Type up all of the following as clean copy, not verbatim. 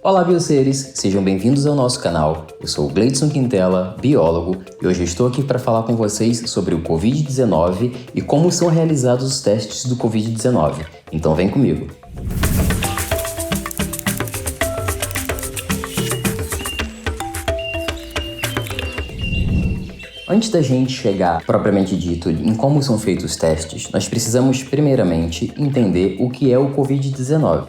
Olá, bioseres! Sejam bem-vindos ao nosso canal. Eu sou o Gleidson Quintela, biólogo, e hoje eu estou aqui para falar com vocês sobre o Covid-19 e como são realizados os testes do Covid-19. Então vem comigo! Antes da gente chegar, propriamente dito, em como são feitos os testes, nós precisamos, primeiramente, entender o que é o Covid-19.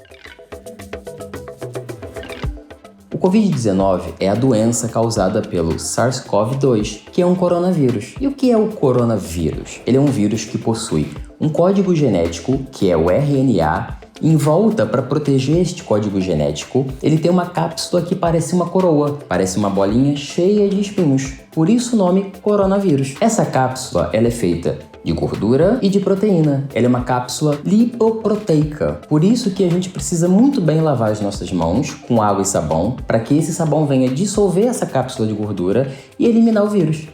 O Covid-19 é a doença causada pelo SARS-CoV-2, que é um coronavírus. E o que é o coronavírus? Ele é um vírus que possui um código genético, que é o RNA, e em volta, para proteger este código genético, ele tem uma cápsula que parece uma coroa, parece uma bolinha cheia de espinhos. Por isso o nome coronavírus. Essa cápsula ela é feita de gordura e de proteína. Ela é uma cápsula lipoproteica. Por isso que a gente precisa muito bem lavar as nossas mãos com água e sabão, para que esse sabão venha dissolver essa cápsula de gordura e eliminar o vírus.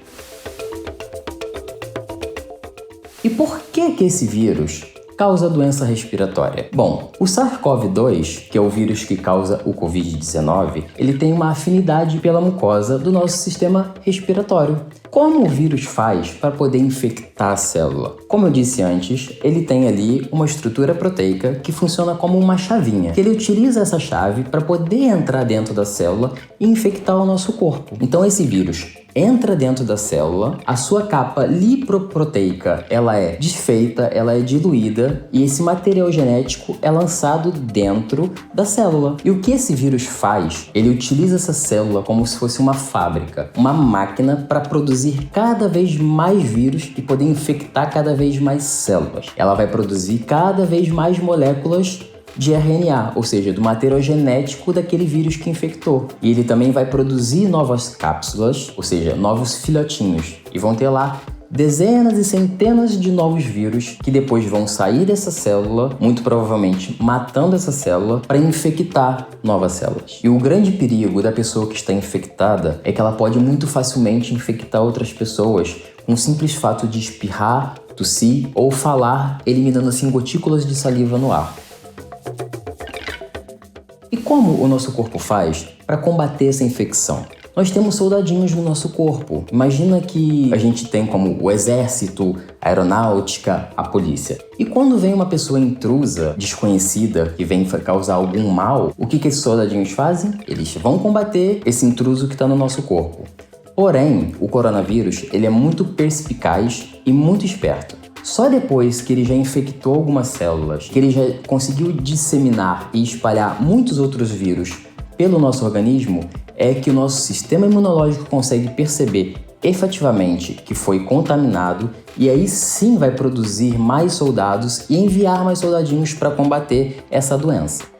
E por que esse vírus causa doença respiratória? Bom, o SARS-CoV-2, que é o vírus que causa o Covid-19, ele tem uma afinidade pela mucosa do nosso sistema respiratório. Como o vírus faz para poder infectar a célula? Como eu disse antes, ele tem ali uma estrutura proteica que funciona como uma chavinha, que ele utiliza essa chave para poder entrar dentro da célula e infectar o nosso corpo. Então esse vírus entra dentro da célula, a sua capa lipoproteica ela é desfeita, ela é diluída e esse material genético é lançado dentro da célula. E o que esse vírus faz? Ele utiliza essa célula como se fosse uma fábrica, uma máquina para produzir cada vez mais vírus e poder infectar cada vez mais células. Ela vai produzir cada vez mais moléculas de RNA, ou seja, do material genético daquele vírus que infectou. E ele também vai produzir novas cápsulas, ou seja, novos filhotinhos. E vão ter lá dezenas e centenas de novos vírus que depois vão sair dessa célula, muito provavelmente matando essa célula, para infectar novas células. E o grande perigo da pessoa que está infectada é que ela pode muito facilmente infectar outras pessoas com o simples fato de espirrar, tossir ou falar, eliminando assim gotículas de saliva no ar. E como o nosso corpo faz para combater essa infecção? Nós temos soldadinhos no nosso corpo. Imagina que a gente tem como o exército, a aeronáutica, a polícia. E quando vem uma pessoa intrusa, desconhecida, que vem causar algum mal, o que esses soldadinhos fazem? Eles vão combater esse intruso que está no nosso corpo. Porém, o coronavírus ele é muito perspicaz e muito esperto. Só depois que ele já infectou algumas células, que ele já conseguiu disseminar e espalhar muitos outros vírus pelo nosso organismo, é que o nosso sistema imunológico consegue perceber efetivamente que foi contaminado e aí sim vai produzir mais soldados e enviar mais soldadinhos para combater essa doença.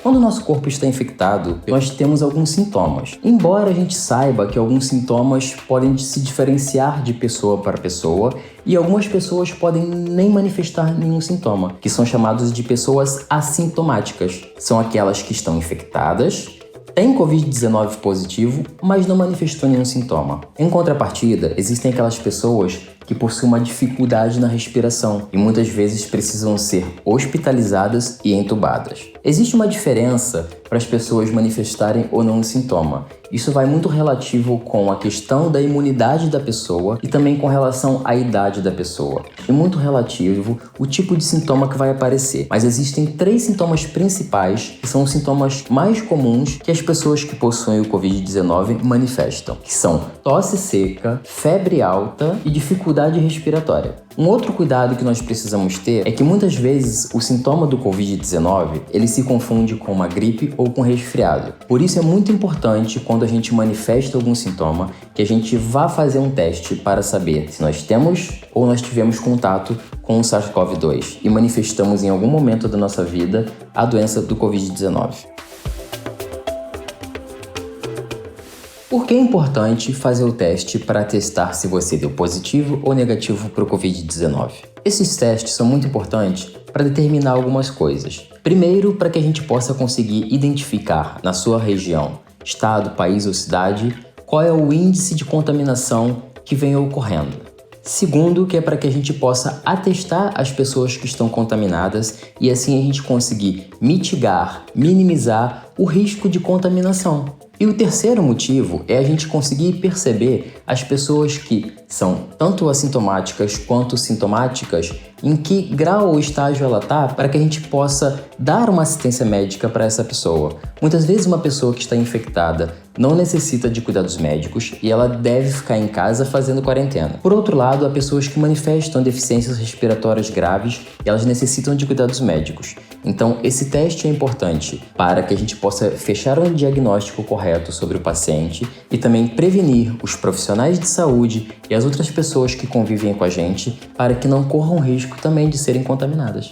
Quando o nosso corpo está infectado, nós temos alguns sintomas. Embora a gente saiba que alguns sintomas podem se diferenciar de pessoa para pessoa e algumas pessoas podem nem manifestar nenhum sintoma, que são chamados de pessoas assintomáticas. São aquelas que estão infectadas, têm Covid-19 positivo, mas não manifestou nenhum sintoma. Em contrapartida, existem aquelas pessoas que possuem uma dificuldade na respiração e muitas vezes precisam ser hospitalizadas e entubadas. Existe uma diferença para as pessoas manifestarem ou não um sintoma. Isso vai muito relativo com a questão da imunidade da pessoa e também com relação à idade da pessoa. E muito relativo o tipo de sintoma que vai aparecer. Mas existem 3 sintomas principais que são os sintomas mais comuns que as pessoas que possuem o Covid-19 manifestam, que são tosse seca, febre alta e dificuldade respiratória. Um outro cuidado que nós precisamos ter é que muitas vezes o sintoma do Covid-19 ele se confunde com uma gripe ou com resfriado. Por isso é muito importante quando a gente manifesta algum sintoma que a gente vá fazer um teste para saber se nós temos ou nós tivemos contato com o SARS-CoV-2 e manifestamos em algum momento da nossa vida a doença do Covid-19. Por que é importante fazer o teste para testar se você deu positivo ou negativo para o Covid-19? Esses testes são muito importantes para determinar algumas coisas. Primeiro, para que a gente possa conseguir identificar na sua região, estado, país ou cidade, qual é o índice de contaminação que vem ocorrendo. Segundo, que é para que a gente possa atestar as pessoas que estão contaminadas e assim a gente conseguir mitigar, minimizar o risco de contaminação. E o terceiro motivo é a gente conseguir perceber as pessoas que são tanto assintomáticas quanto sintomáticas, em que grau ou estágio ela está, para que a gente possa dar uma assistência médica para essa pessoa. Muitas vezes uma pessoa que está infectada não necessita de cuidados médicos e ela deve ficar em casa fazendo quarentena. Por outro lado, há pessoas que manifestam deficiências respiratórias graves e elas necessitam de cuidados médicos. Então, esse teste é importante para que a gente possa fechar um diagnóstico correto sobre o paciente e também prevenir os profissionais de saúde e as outras pessoas que convivem com a gente para que não corram risco também de serem contaminadas.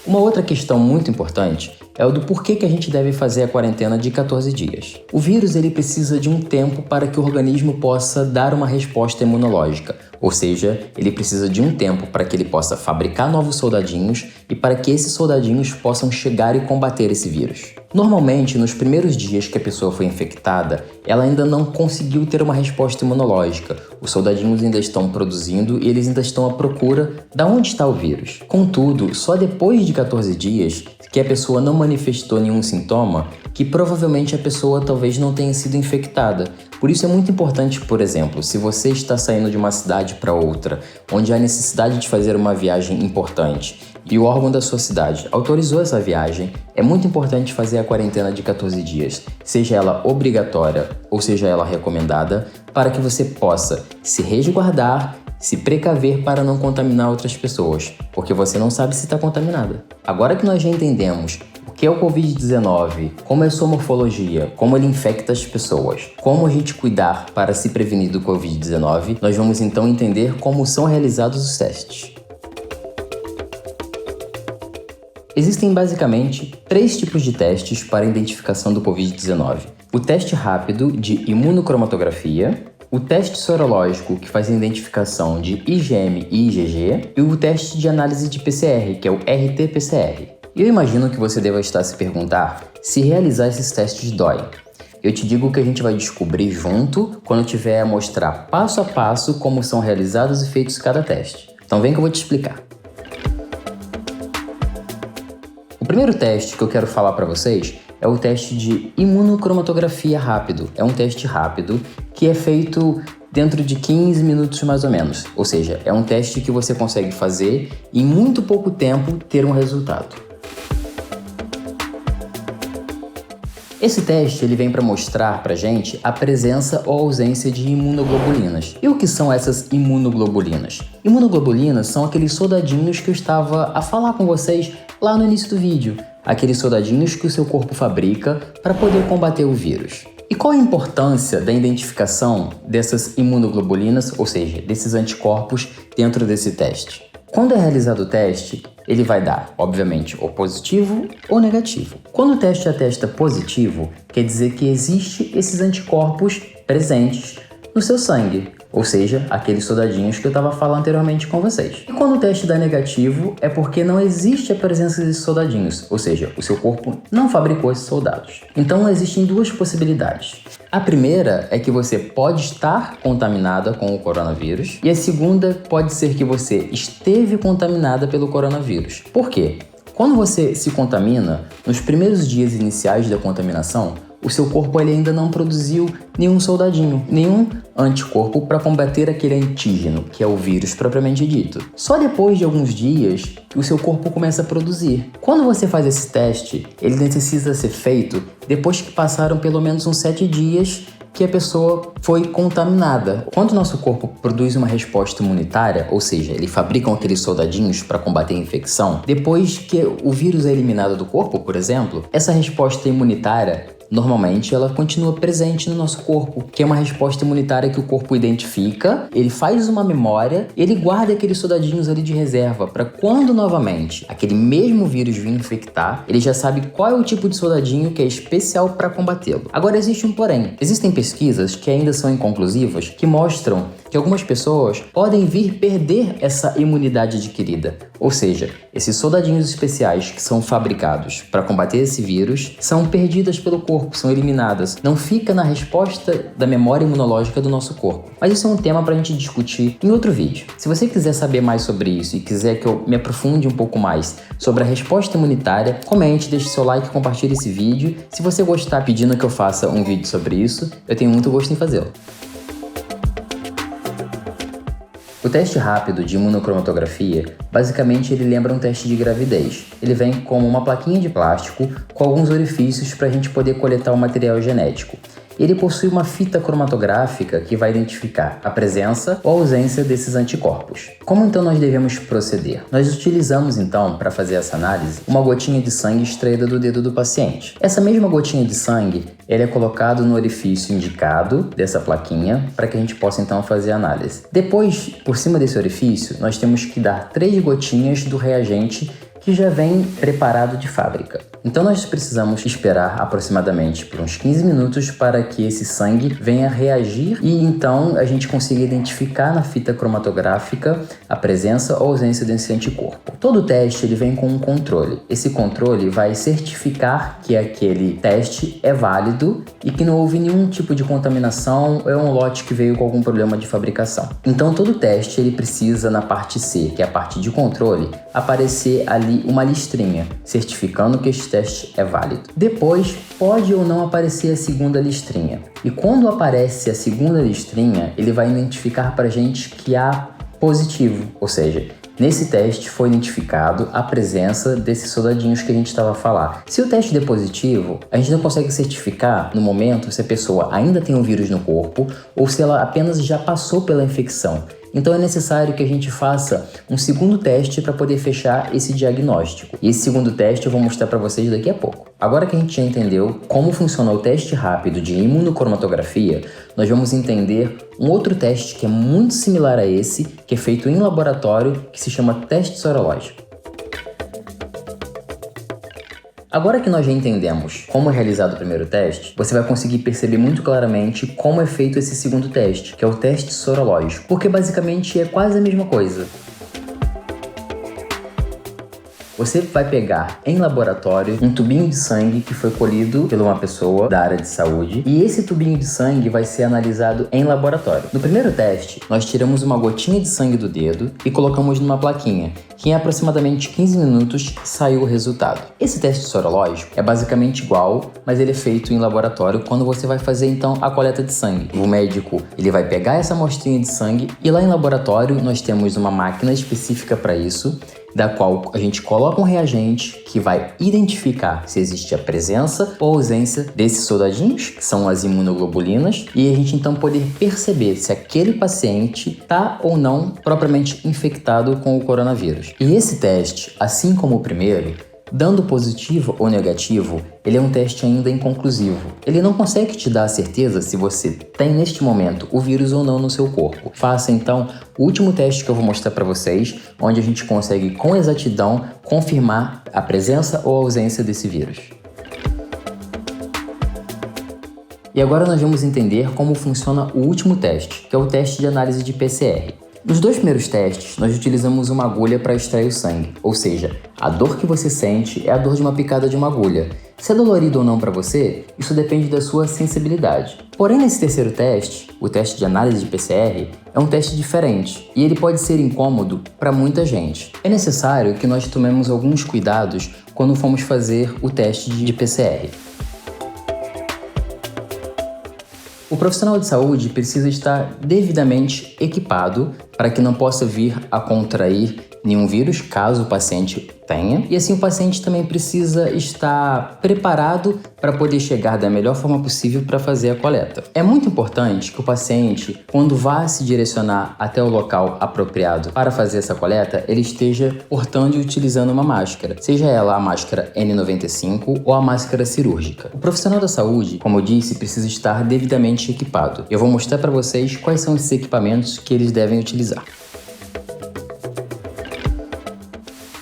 Uma outra questão muito importante é o do porquê que a gente deve fazer a quarentena de 14 dias. O vírus ele precisa de um tempo para que o organismo possa dar uma resposta imunológica, ou seja, ele precisa de um tempo para que ele possa fabricar novos soldadinhos e para que esses soldadinhos possam chegar e combater esse vírus. Normalmente, nos primeiros dias que a pessoa foi infectada, ela ainda não conseguiu ter uma resposta imunológica. Os soldadinhos ainda estão produzindo e eles ainda estão à procura de onde está o vírus. Contudo, só depois de 14 dias que a pessoa não manifestou nenhum sintoma, que provavelmente a pessoa talvez não tenha sido infectada. Por isso é muito importante, por exemplo, se você está saindo de uma cidade para outra, onde há necessidade de fazer uma viagem importante, e o órgão da sua cidade autorizou essa viagem, é muito importante fazer a quarentena de 14 dias, seja ela obrigatória ou seja ela recomendada, para que você possa se resguardar, se precaver para não contaminar outras pessoas, porque você não sabe se está contaminada. Agora que nós já entendemos o que é o Covid-19, como é a sua morfologia, como ele infecta as pessoas, como a gente cuidar para se prevenir do Covid-19, nós vamos então entender como são realizados os testes. Existem basicamente 3 tipos de testes para a identificação do Covid-19. O teste rápido de imunocromatografia, o teste sorológico, que faz a identificação de IgM e IgG, e o teste de análise de PCR, que é o RT-PCR. Eu imagino que você deva estar se perguntar se realizar esses testes dói. Eu te digo que a gente vai descobrir junto quando eu tiver a mostrar passo a passo como são realizados e feitos cada teste. Então vem que eu vou te explicar. O primeiro teste que eu quero falar para vocês é o teste de imunocromatografia rápido. É um teste rápido que é feito dentro de 15 minutos mais ou menos. Ou seja, é um teste que você consegue fazer e em muito pouco tempo ter um resultado. Esse teste ele vem para mostrar para a gente a presença ou ausência de imunoglobulinas. E o que são essas imunoglobulinas? Imunoglobulinas são aqueles soldadinhos que eu estava a falar com vocês lá no início do vídeo. Aqueles soldadinhos que o seu corpo fabrica para poder combater o vírus. E qual a importância da identificação dessas imunoglobulinas, ou seja, desses anticorpos dentro desse teste? Quando é realizado o teste, ele vai dar, obviamente, ou positivo ou negativo. Quando o teste atesta positivo, quer dizer que existe esses anticorpos presentes no seu sangue, ou seja, aqueles soldadinhos que eu estava falando anteriormente com vocês. E quando o teste dá negativo, é porque não existe a presença desses soldadinhos, ou seja, o seu corpo não fabricou esses soldados. Então existem 2 possibilidades. A primeira é que você pode estar contaminada com o coronavírus e a segunda pode ser que você esteve contaminada pelo coronavírus. Por quê? Quando você se contamina, nos primeiros dias iniciais da contaminação, o seu corpo ele ainda não produziu nenhum soldadinho, nenhum anticorpo para combater aquele antígeno, que é o vírus propriamente dito. Só depois de alguns dias o seu corpo começa a produzir. Quando você faz esse teste, ele necessita ser feito depois que passaram pelo menos uns 7 dias que a pessoa foi contaminada. Quando o nosso corpo produz uma resposta imunitária, ou seja, ele fabrica aqueles soldadinhos para combater a infecção, depois que o vírus é eliminado do corpo, por exemplo, essa resposta imunitária normalmente ela continua presente no nosso corpo, que é uma resposta imunitária que o corpo identifica, ele faz uma memória, ele guarda aqueles soldadinhos ali de reserva para quando novamente aquele mesmo vírus vir infectar, ele já sabe qual é o tipo de soldadinho que é especial para combatê-lo. Agora existe um porém. Existem pesquisas que ainda são inconclusivas que mostram que algumas pessoas podem vir perder essa imunidade adquirida. Ou seja, esses soldadinhos especiais que são fabricados para combater esse vírus são perdidas pelo corpo, são eliminadas. Não fica na resposta da memória imunológica do nosso corpo. Mas isso é um tema para a gente discutir em outro vídeo. Se você quiser saber mais sobre isso e quiser que eu me aprofunde um pouco mais sobre a resposta imunitária, comente, deixe seu like e compartilhe esse vídeo. Se você gostar pedindo que eu faça um vídeo sobre isso, eu tenho muito gosto em fazê-lo. O teste rápido de imunocromatografia, basicamente ele lembra um teste de gravidez. Ele vem como uma plaquinha de plástico com alguns orifícios para a gente poder coletar o material genético. Ele possui uma fita cromatográfica que vai identificar a presença ou ausência desses anticorpos. Como então nós devemos proceder? Nós utilizamos então, para fazer essa análise, uma gotinha de sangue extraída do dedo do paciente. Essa mesma gotinha de sangue, ele é colocado no orifício indicado dessa plaquinha para que a gente possa então fazer a análise. Depois, por cima desse orifício, nós temos que dar 3 gotinhas do reagente que já vem preparado de fábrica. Então nós precisamos esperar aproximadamente por uns 15 minutos para que esse sangue venha reagir e então a gente consiga identificar na fita cromatográfica a presença ou ausência desse anticorpo. Todo teste ele vem com um controle. Esse controle vai certificar que aquele teste é válido e que não houve nenhum tipo de contaminação ou é um lote que veio com algum problema de fabricação. Então todo teste ele precisa na parte C, que é a parte de controle, aparecer ali uma listrinha, certificando que esse teste é válido. Depois, pode ou não aparecer a segunda listrinha. E quando aparece a segunda listrinha, ele vai identificar para a gente que há positivo, ou seja, nesse teste foi identificado a presença desses soldadinhos que a gente estava a falar. Se o teste der positivo, a gente não consegue certificar no momento se a pessoa ainda tem o vírus no corpo ou se ela apenas já passou pela infecção. Então é necessário que a gente faça um segundo teste para poder fechar esse diagnóstico. E esse segundo teste eu vou mostrar para vocês daqui a pouco. Agora que a gente já entendeu como funciona o teste rápido de imunocromatografia, nós vamos entender um outro teste que é muito similar a esse, que é feito em laboratório, que se chama teste sorológico. Agora que nós já entendemos como é realizado o primeiro teste, você vai conseguir perceber muito claramente como é feito esse segundo teste, que é o teste sorológico, porque basicamente é quase a mesma coisa. Você vai pegar em laboratório um tubinho de sangue que foi colhido por uma pessoa da área de saúde e esse tubinho de sangue vai ser analisado em laboratório. No primeiro teste, nós tiramos uma gotinha de sangue do dedo e colocamos numa plaquinha, que em aproximadamente 15 minutos saiu o resultado. Esse teste sorológico é basicamente igual, mas ele é feito em laboratório quando você vai fazer então a coleta de sangue. O médico ele vai pegar essa amostrinha de sangue e lá em laboratório nós temos uma máquina específica para isso, da qual a gente coloca um reagente que vai identificar se existe a presença ou ausência desses soldadinhos, que são as imunoglobulinas, e a gente então poder perceber se aquele paciente está ou não propriamente infectado com o coronavírus. E esse teste, assim como o primeiro, dando positivo ou negativo, ele é um teste ainda inconclusivo. Ele não consegue te dar a certeza se você tem neste momento o vírus ou não no seu corpo. Faça então o último teste que eu vou mostrar para vocês, onde a gente consegue com exatidão confirmar a presença ou ausência desse vírus. E agora nós vamos entender como funciona o último teste, que é o teste de análise de PCR. Nos 2 primeiros testes, nós utilizamos uma agulha para extrair o sangue, ou seja, a dor que você sente é a dor de uma picada de uma agulha. Se é dolorido ou não para você, isso depende da sua sensibilidade. Porém, nesse terceiro teste, o teste de análise de PCR, é um teste diferente e ele pode ser incômodo para muita gente. É necessário que nós tomemos alguns cuidados quando formos fazer o teste de PCR. O profissional de saúde precisa estar devidamente equipado para que não possa vir a contrair nenhum vírus, caso o paciente tenha. E assim o paciente também precisa estar preparado para poder chegar da melhor forma possível para fazer a coleta. É muito importante que o paciente, quando vá se direcionar até o local apropriado para fazer essa coleta, ele esteja portando e utilizando uma máscara, seja ela a máscara N95 ou a máscara cirúrgica. O profissional da saúde, como eu disse, precisa estar devidamente equipado. Eu vou mostrar para vocês quais são esses equipamentos que eles devem utilizar.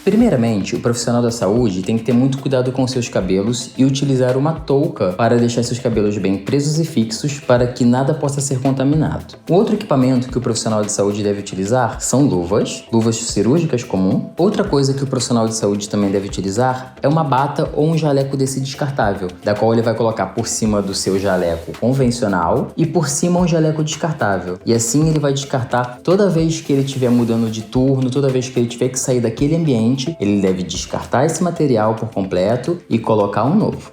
Primeiramente, o profissional da saúde tem que ter muito cuidado com seus cabelos e utilizar uma touca para deixar seus cabelos bem presos e fixos para que nada possa ser contaminado. O outro equipamento que o profissional de saúde deve utilizar são luvas cirúrgicas comum. Outra coisa que o profissional de saúde também deve utilizar é uma bata ou um jaleco desse descartável, da qual ele vai colocar por cima do seu jaleco convencional e por cima um jaleco descartável. E assim ele vai descartar toda vez que ele estiver mudando de turno, toda vez que ele tiver que sair daquele ambiente, ele deve descartar esse material por completo e colocar um novo.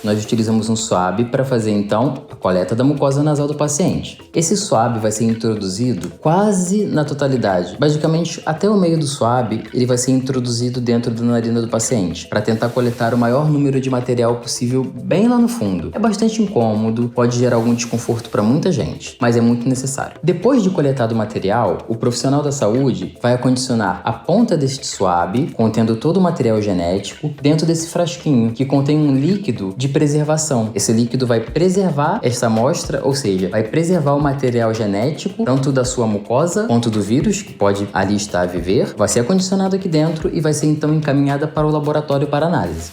Nós utilizamos um swab para fazer então a coleta da mucosa nasal do paciente. Esse swab vai ser introduzido quase na totalidade. Basicamente, até o meio do swab, ele vai ser introduzido dentro da narina do paciente, para tentar coletar o maior número de material possível bem lá no fundo. É bastante incômodo, pode gerar algum desconforto para muita gente, mas é muito necessário. Depois de coletado o material, o profissional da saúde vai acondicionar a ponta deste swab, contendo todo o material genético, dentro desse frasquinho, que contém um líquido de preservação. Esse líquido vai preservar esta amostra, ou seja, vai preservar o material genético, tanto da sua mucosa quanto do vírus, que pode ali estar a viver, vai ser acondicionado aqui dentro e vai ser então encaminhada para o laboratório para análise.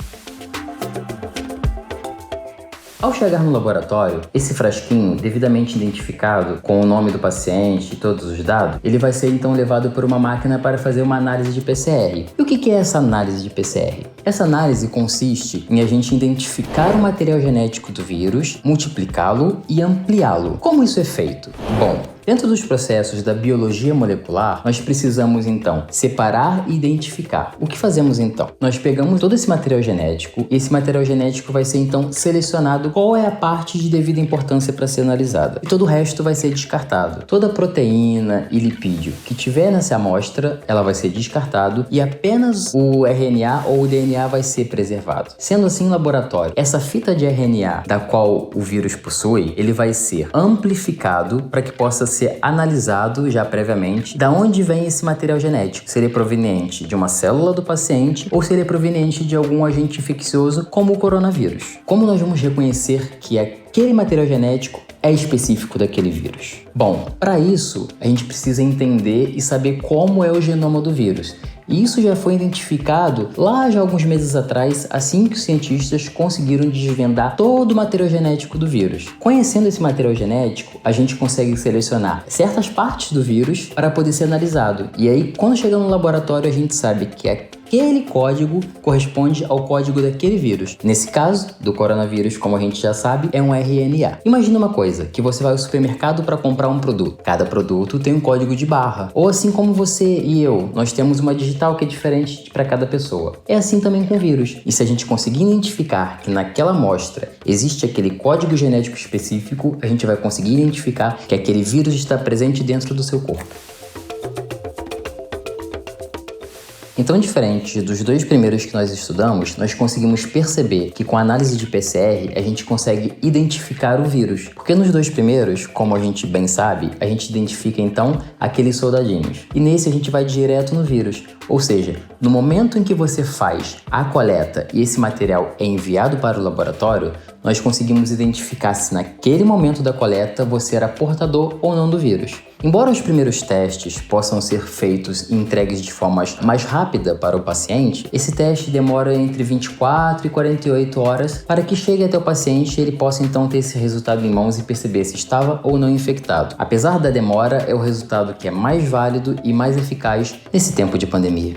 Ao chegar no laboratório, esse frasquinho, devidamente identificado com o nome do paciente e todos os dados, ele vai ser então levado por uma máquina para fazer uma análise de PCR. E o que é essa análise de PCR? Essa análise consiste em a gente identificar o material genético do vírus, multiplicá-lo e ampliá-lo. Como isso é feito? Bom, dentro dos processos da biologia molecular, nós precisamos então separar e identificar. O que fazemos então? Nós pegamos todo esse material genético e esse material genético vai ser então selecionado qual é a parte de devida importância para ser analisada. E todo o resto vai ser descartado. Toda proteína e lipídio que tiver nessa amostra, ela vai ser descartado e apenas o RNA ou o DNA vai ser preservado. Sendo assim, em laboratório, essa fita de RNA da qual o vírus possui, ele vai ser amplificado para que possa ser analisado já previamente da onde vem esse material genético. Se ele é proveniente de uma célula do paciente ou se ele é proveniente de algum agente infeccioso como o coronavírus. Como nós vamos reconhecer que aquele material genético é específico daquele vírus? Bom, para isso a gente precisa entender e saber como é o genoma do vírus. E isso já foi identificado lá já alguns meses atrás, assim que os cientistas conseguiram desvendar todo o material genético do vírus. Conhecendo esse material genético, a gente consegue selecionar certas partes do vírus para poder ser analisado. E aí, quando chega no laboratório, a gente sabe que aquele código corresponde ao código daquele vírus. Nesse caso, do coronavírus, como a gente já sabe, é um RNA. Imagina uma coisa, que você vai ao supermercado para comprar um produto. Cada produto tem um código de barra. Ou assim como você e eu, nós temos uma digital que é diferente para cada pessoa. É assim também com o vírus. E se a gente conseguir identificar que naquela amostra existe aquele código genético específico, a gente vai conseguir identificar que aquele vírus está presente dentro do seu corpo. Então, diferente dos dois primeiros que nós estudamos, nós conseguimos perceber que com a análise de PCR a gente consegue identificar o vírus. Porque nos dois primeiros, como a gente bem sabe, a gente identifica então aqueles soldadinhos. E nesse a gente vai direto no vírus. Ou seja, no momento em que você faz a coleta e esse material é enviado para o laboratório, nós conseguimos identificar se naquele momento da coleta você era portador ou não do vírus. Embora os primeiros testes possam ser feitos e entregues de forma mais rápida para o paciente, esse teste demora entre 24 e 48 horas para que chegue até o paciente e ele possa então ter esse resultado em mãos e perceber se estava ou não infectado. Apesar da demora, é o resultado que é mais válido e mais eficaz nesse tempo de pandemia.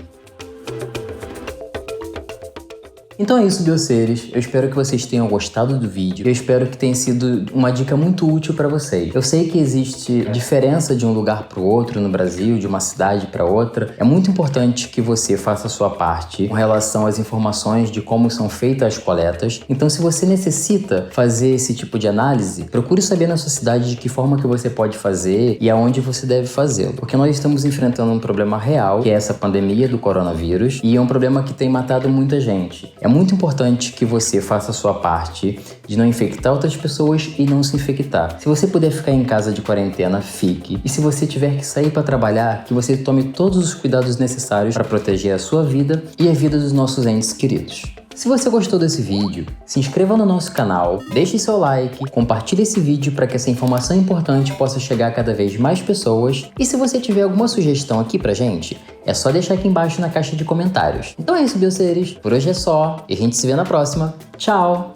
Então é isso, bioseres. Eu espero que vocês tenham gostado do vídeo. Eu espero que tenha sido uma dica muito útil para vocês. Eu sei que existe diferença de um lugar para o outro no Brasil, de uma cidade para outra. É muito importante que você faça a sua parte com relação às informações de como são feitas as coletas. Então, se você necessita fazer esse tipo de análise, procure saber na sua cidade de que forma que você pode fazer e aonde você deve fazê-lo. Porque nós estamos enfrentando um problema real, que é essa pandemia do coronavírus, e é um problema que tem matado muita gente. É muito importante que você faça a sua parte de não infectar outras pessoas e não se infectar. Se você puder ficar em casa de quarentena, fique. E se você tiver que sair para trabalhar, que você tome todos os cuidados necessários para proteger a sua vida e a vida dos nossos entes queridos. Se você gostou desse vídeo, se inscreva no nosso canal, deixe seu like, compartilhe esse vídeo para que essa informação importante possa chegar a cada vez mais pessoas. E se você tiver alguma sugestão aqui pra gente, é só deixar aqui embaixo na caixa de comentários. Então é isso, bioseres. Por hoje é só e a gente se vê na próxima. Tchau!